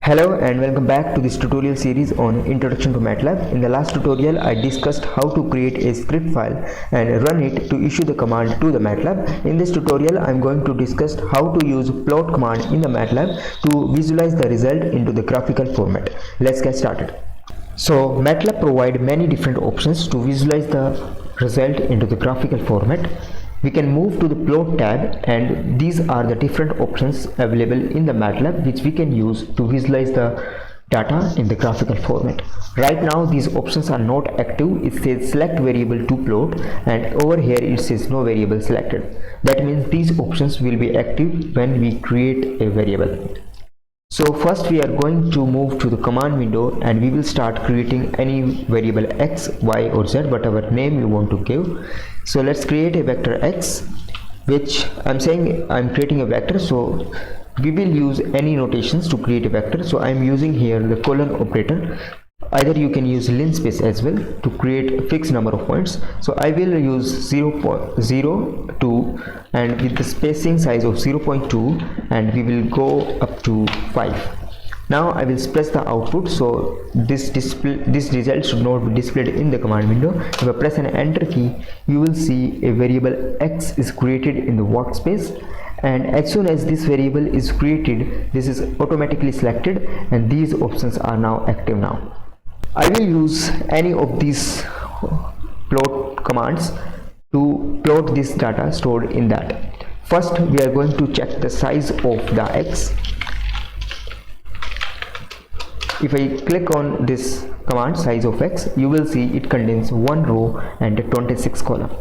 Hello and welcome back to this tutorial series on Introduction to MATLAB. In the last tutorial, I discussed how to create a script file and run it to issue the command to the MATLAB. In this tutorial, I am going to discuss how to use plot command in the MATLAB to visualize the result into the graphical format. Let's get started. So MATLAB provides many different options to visualize the result into the graphical format. We can move to the plot tab, and these are the different options available in the MATLAB which we can use to visualize the data in the graphical format. Right now these options are not active. It says select variable to plot, and over here it says no variable selected. That means these options will be active when we create a variable. So first we are going to move to the command window, and we will start creating any variable x, y or z, whatever name you want to give. So let's create a vector x, which I'm saying I'm creating a vector, so we will use any notations to create a vector. So I'm using here the colon operator. Either you can use linspace as well to create a fixed number of points. So I will use 0.02 and with the spacing size of 0.2, and we will go up to 5. Now I will press the output, so this result should not be displayed in the command window. If I press an enter key, you will see a variable x is created in the workspace, and as soon as this variable is created, this is automatically selected and these options are now active now. I will use any of these plot commands to plot this data stored in that. First we are going to check the size of the x. If I click on this command size of x, you will see it contains 1 row and 26 column.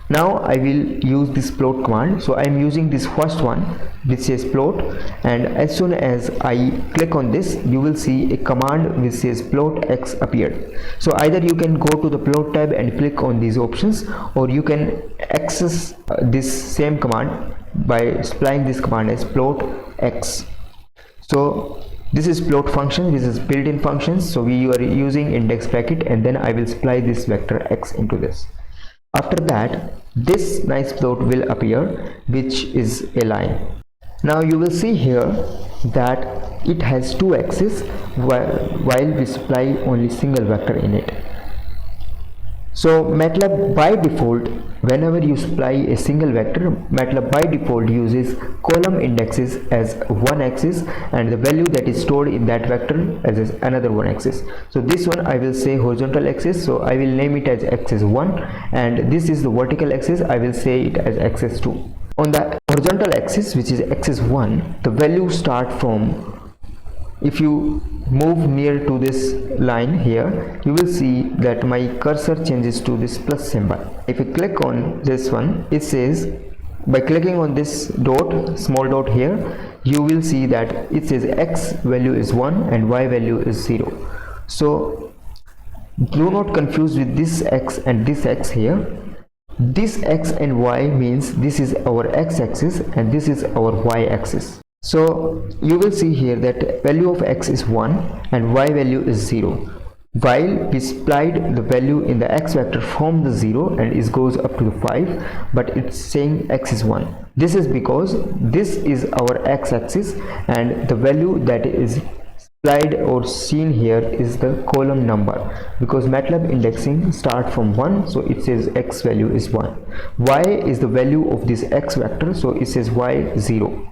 Now I will use this plot command. So I am using this first one which says plot, and as soon as I click on this, you will see a command which says plot x appeared. So either you can go to the plot tab and click on these options, or you can access this same command by supplying this command as plot x. So this is plot function, this is built-in functions, so we are using index bracket, and then I will supply this vector x into this. After that, this nice plot will appear, which is a line. Now you will see here that it has two axes while we supply only single vector in it. So MATLAB by default, whenever you supply a single vector, MATLAB by default uses column indexes as one axis and the value that is stored in that vector as another one axis. So this one I will say horizontal axis, so I will name it as axis 1, and this is the vertical axis, I will say it as axis 2. On the horizontal axis, which is axis 1, the value start from, if you move near to this line here, you will see that my cursor changes to this plus symbol. If I click on this one, it says, by clicking on this dot, small dot here, you will see that it says x value is 1 and y value is 0. So do not confuse with this x and this x here. This x and y means this is our x-axis and this is our y-axis. So you will see here that value of x is 1 and y value is 0, while we supplied the value in the x vector from the 0 and it goes up to the 5, but it's saying x is 1. This is because this is our x-axis and the value that is supplied or seen here is the column number, because MATLAB indexing start from 1, so it says x value is 1. Y is the value of this x vector, so it says y 0.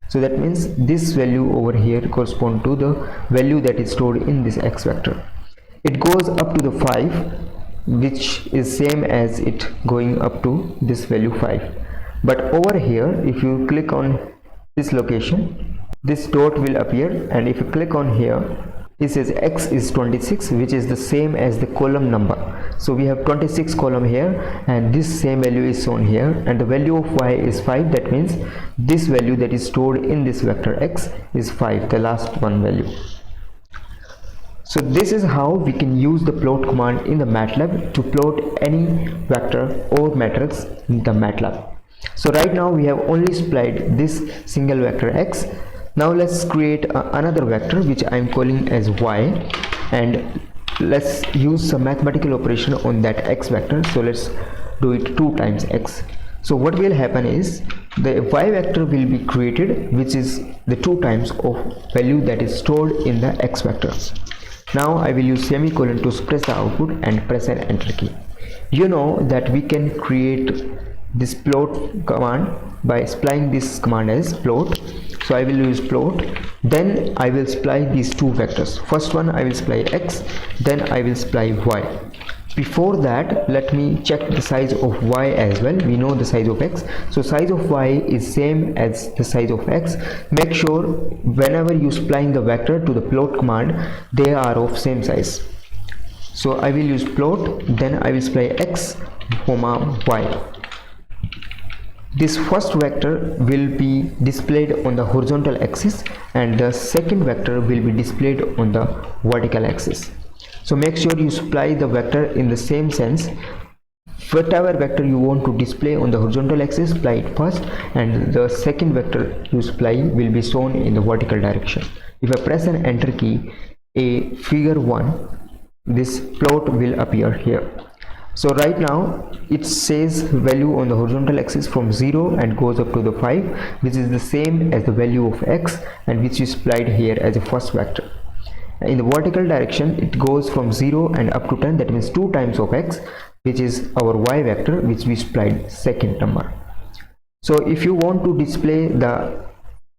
So that means this value over here correspond to the value that is stored in this x vector. It goes up to the 5, which is same as it going up to this value 5. But over here, if you click on this location, this dot will appear, and if you click on here, it says x is 26, which is the same as the column number. So we have 26 column here, and this same value is shown here, and the value of y is 5. That means this value that is stored in this vector x is 5, the last one value. So this is how we can use the plot command in the MATLAB to plot any vector or matrix in the MATLAB. So right now we have only supplied this single vector x. Now let's create another vector which I am calling as y, and let's use some mathematical operation on that x vector. So let's do it 2 times x. So what will happen is the y vector will be created, which is the 2 times of value that is stored in the x vector. Now I will use semicolon to express the output and press an enter key. You know that we can create this plot command by supplying this command as plot. So I will use plot, then I will supply these 2 vectors. First one I will supply x, then I will supply y. Before that, let me check the size of y as well. We know the size of x, so size of y is same as the size of x. Make sure whenever you supplying the vector to the plot command, they are of same size. So I will use plot, then I will supply x comma y. This first vector will be displayed on the horizontal axis and the second vector will be displayed on the vertical axis. So make sure you supply the vector in the same sense. Whatever vector you want to display on the horizontal axis, supply it first, and the second vector you supply will be shown in the vertical direction. If I press an enter key, a figure 1, this plot will appear here. So right now it says value on the horizontal axis from 0 and goes up to the 5, which is the same as the value of x and which is supplied here as a first vector. In the vertical direction it goes from 0 and up to 10, that means 2 times of x, which is our y vector, which we supplied second number. So if you want to display the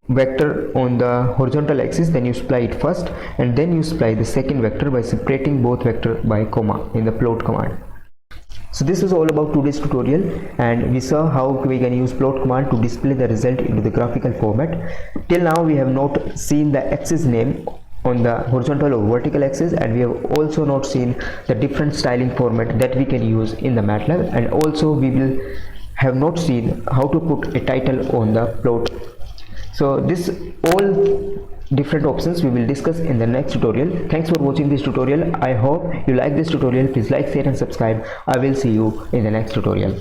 vector on the horizontal axis, then you supply it first and then you supply the second vector by separating both vector by comma in the plot command. So this is all about today's tutorial, and we saw how we can use plot command to display the result into the graphical format. Till now we have not seen the axis name on the horizontal or vertical axis, and we have also not seen the different styling format that we can use in the MATLAB, and also we will have not seen how to put a title on the plot. So this all different options we will discuss in the next tutorial. Thanks for watching this tutorial. I hope you like this tutorial. Please like, share and subscribe. I will see you in the next tutorial.